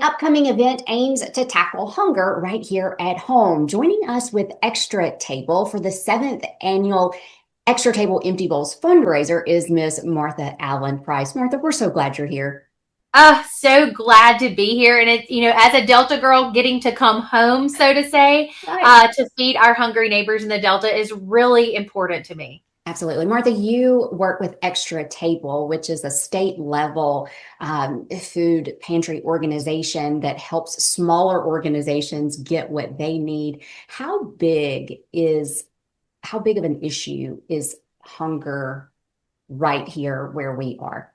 Upcoming event aims to tackle hunger right here at home. Joining us with Extra Table for the seventh annual Extra Table Empty Bowls fundraiser is Miss Martha Allen Price. Martha, we're so glad you're here. So glad to be here. And it's, as a Delta girl, getting to come home, so to say, Right. to feed our hungry neighbors in the Delta is really important to me. Absolutely. Martha, you work with Extra Table, which is a state level food pantry organization that helps smaller organizations get what they need. How big of an issue is hunger right here where we are?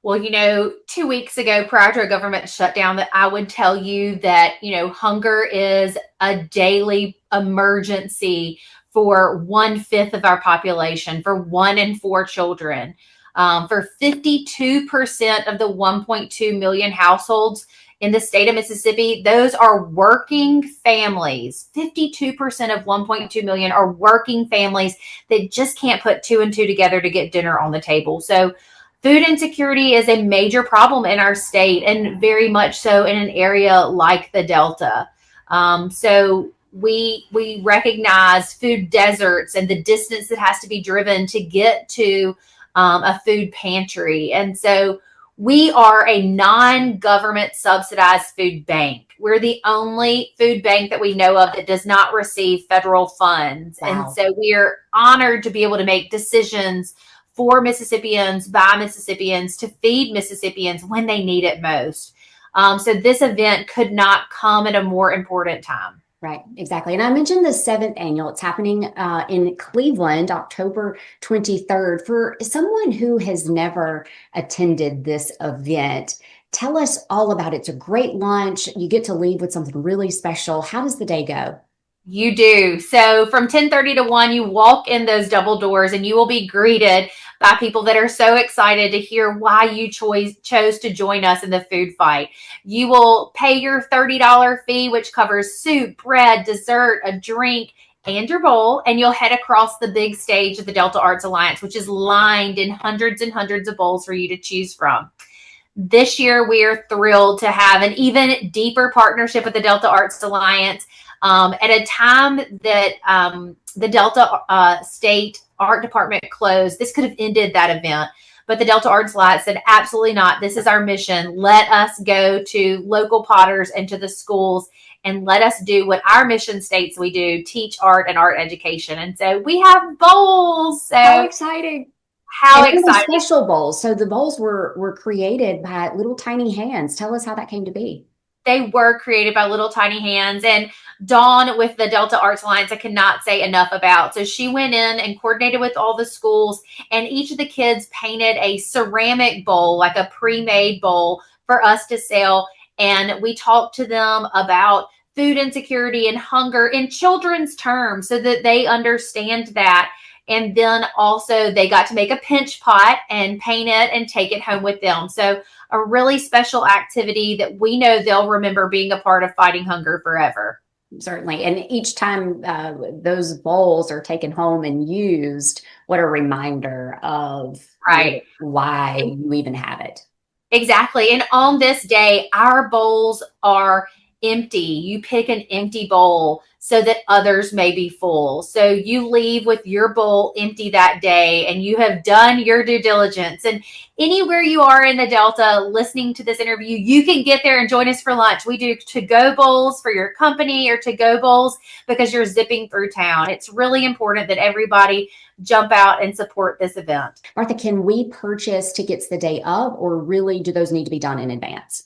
Well, 2 weeks ago, prior to a government shutdown, that I would tell you that, hunger is a daily emergency for 1/5 of our population, for 1 in 4 children. For 52% of the 1.2 million households in the state of Mississippi, those are working families. 52% of 1.2 million are working families that just can't put two and two together to get dinner on the table. So, food insecurity is a major problem in our state, and very much so in an area like the Delta. So we recognize food deserts and the distance that has to be driven to get to a food pantry. And so we are a non-government subsidized food bank. We're the only food bank that we know of that does not receive federal funds. And Wow. so we are honored to be able to make decisions for Mississippians by Mississippians to feed Mississippians when they need it most. So this event could not come at a more important time. Right, exactly. And I mentioned the seventh annual. It's happening in Cleveland, October 23rd. For someone who has never attended this event, tell us all about it. It's a great lunch. You get to leave with something really special. How does the day go? You do. So from 10:30 to 1, you walk in those double doors and you will be greeted by people that are so excited to hear why you chose to join us in the food fight. You will pay your $30 fee, which covers soup, bread, dessert, a drink, and your bowl, and you'll head across the big stage of the Delta Arts Alliance, which is lined in hundreds and hundreds of bowls for you to choose from. This year, we are thrilled to have an even deeper partnership with the Delta Arts Alliance at a time that the Delta State Art Department closed. This could have ended that event, but the Delta Arts Alliance said, absolutely not. This is our mission. Let us go to local potters and to the schools and let us do what our mission states we do, teach art and art education. And so we have bowls. How So exciting. how And they were exciting. special bowls. So the bowls were created by little tiny hands. Tell us how that came to be. They were created by little tiny hands. And Dawn with the Delta Arts Alliance, I cannot say enough about. So she went in and coordinated with all the schools, and each of the kids painted a ceramic bowl, like a pre-made bowl for us to sell. And we talked to them about food insecurity and hunger in children's terms so that they understand that. And then also they got to make a pinch pot and paint it and take it home with them. So a really special activity that we know they'll remember being a part of fighting hunger forever. Certainly. And each time those bowls are taken home and used, what a reminder of Right. why you even have it. Exactly. And on this day, our bowls are empty. You pick an empty bowl so that others may be full. So you leave with your bowl empty that day and you have done your due diligence. And anywhere you are in the Delta listening to this interview, you can get there and join us for lunch. We do to-go bowls for your company or to-go bowls because you're zipping through town. It's really important that everybody jump out and support this event. Martha, can we purchase tickets the day of, or really do those need to be done in advance?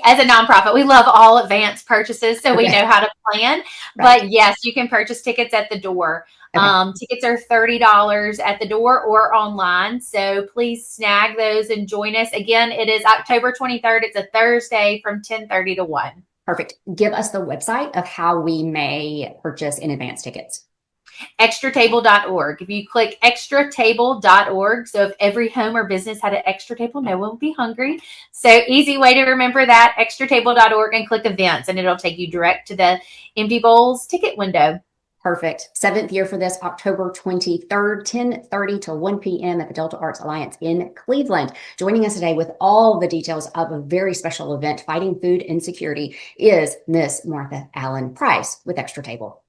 As a nonprofit, we love all advance purchases, so we Okay, know how to plan. right. But yes, you can purchase tickets at the door. Okay, Tickets are $30 at the door or online. So please snag those and join us. Again, it is October 23rd. It's a Thursday from 10:30 to 1. perfect. Give us the website of how we may purchase in advance tickets. Extratable.org. If you click extratable.org, so if every home or business had an extra table, no one would be hungry. So easy way to remember that, extratable.org, and click events, and it'll take you direct to the Empty Bowls ticket window. Perfect. Seventh year for this, October 23rd, 10:30 to 1 p.m. at the Delta Arts Alliance in Cleveland. Joining us today with all the details of a very special event, Fighting Food Insecurity, is Miss Martha Allen Price with Extra Table.